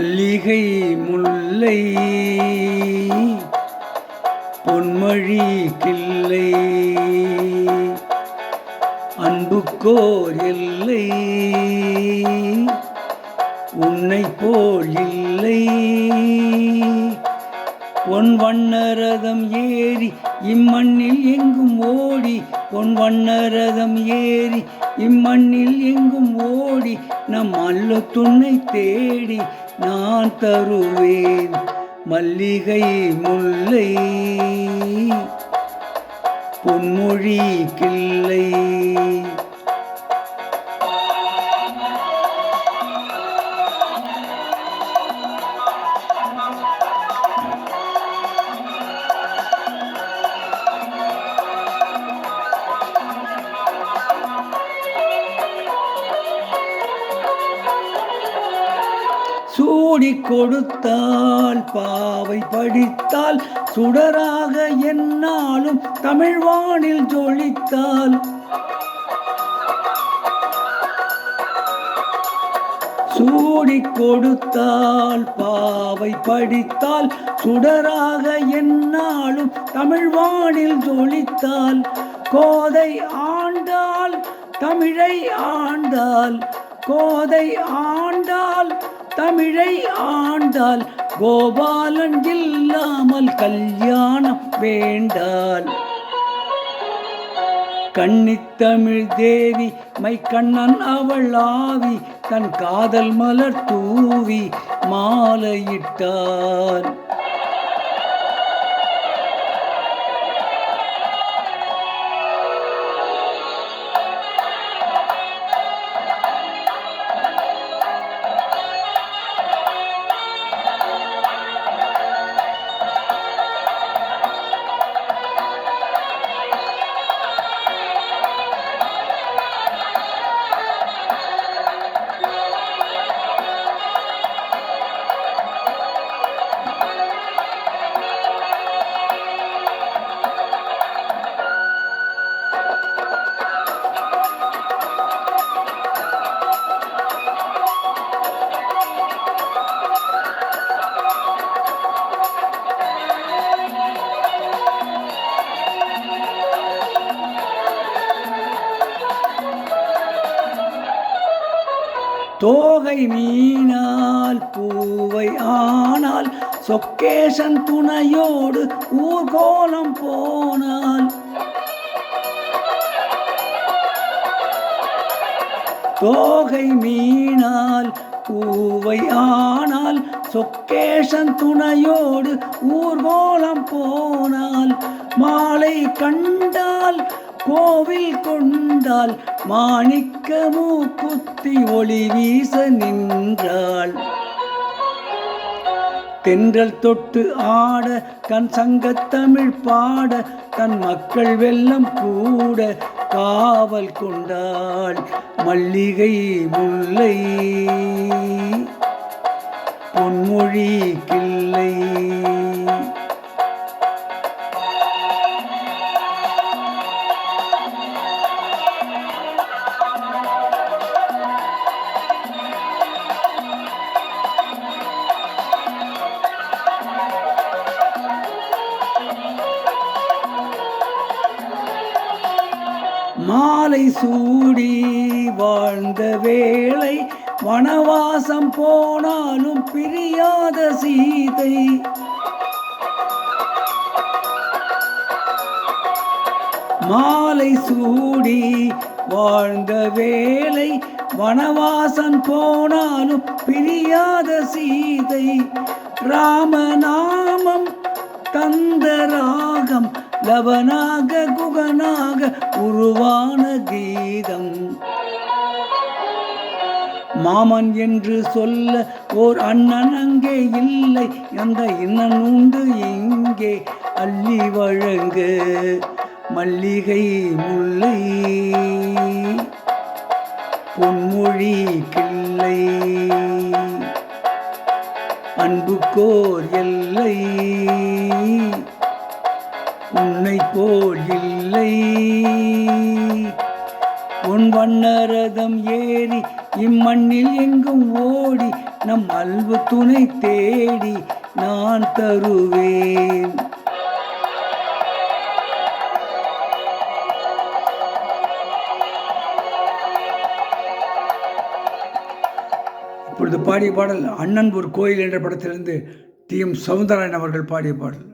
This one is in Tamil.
மல்லிகை முல்லை பொன்மொழி கிள்ளை அன்புக்கோர் எல்லை உன்னை போல் இல்லை. பொன் வண்ணரதம் ஏறி இம்மண்ணில் எங்கும் ஓடி, பொன் வண்ணரதம் ஏறி இம்மண்ணில் எங்கும் ஓடி, நம் அல்ல துணை தேடி நான் தருவேன் மல்லிகை முல்லை பொன்மொழி கிள்ளை. சூடி கொடுத்தால் பாவை படித்தால் சுடராக என்னாலும் தமிழ்வானில் ஜொலித்தால், சூடி கொடுத்தால் பாவை படித்தால் சுடராக என்னாலும் தமிழ்வானில் ஜொலித்தால், கோதை ஆண்டாள் தமிழை ஆண்டாள், கோதை ஆண்டாள் தமிழை ஆண்டாள், கோபாலன் இல்லாமல் கல்யாணம் வேண்டாள். கன்னித்தமிழ் தேவி மை கண்ணன் அவள் ஆவி, தன் காதல் மலர் தூவி மாலையிட்டாள். தோகை மீனால் பூவை ஆனால் சொக்கேசன் துணையோடு ஊர்கோலம் போனால், தோகை மீனால் பூவை ஆனால் சொக்கேசன் துணையோடு ஊர்கோலம் போனால், மாலை கண்டால் கோவில் கொண்டால் மாணிக்க மூக்குத்தி ஒளி வீச நின்றாள். தென்றல் தொட்டு ஆட தன் சங்கத்தமிழ் பாட, தன் மக்கள் வெல்லம் கூட காவல் கொண்டாள் மல்லிகை முல்லை பொன்மொழி கிள்ளை. மாலை சூடி வாழ்ந்த வேளை வனவாசம் போனாலும் பிரியாத சீதை, மாலை சூடி வாழ்ந்த வேளை வனவாசம் போனாலும் பிரியாத சீதை, ராமநாமம் தந்த ராகம் லவனாக குகனாக உருவான கீதம். மாமன் என்று சொல்ல ஓர் அண்ணன் அங்கே இல்லை, அந்த இன்னன் உண்டு இங்கே அள்ளி வழங்க மல்லிகை முல்லை பொன்மொழி கிள்ளை. அன்புக்கோர் எல்லை உன்னை போல் இல்லை, பொன் வண்ணரதம் ஏறி இம்மண்ணில் எங்கும் ஓடி நம் அல்பு துணை தேடி நான் தருவேன். இப்பொழுது பாடிய பாடல் அண்ணன் ஒரு கோயில் என்ற படத்திலிருந்து டி.எம். சௌந்தரராயன் அவர்கள் பாடிய பாடல்.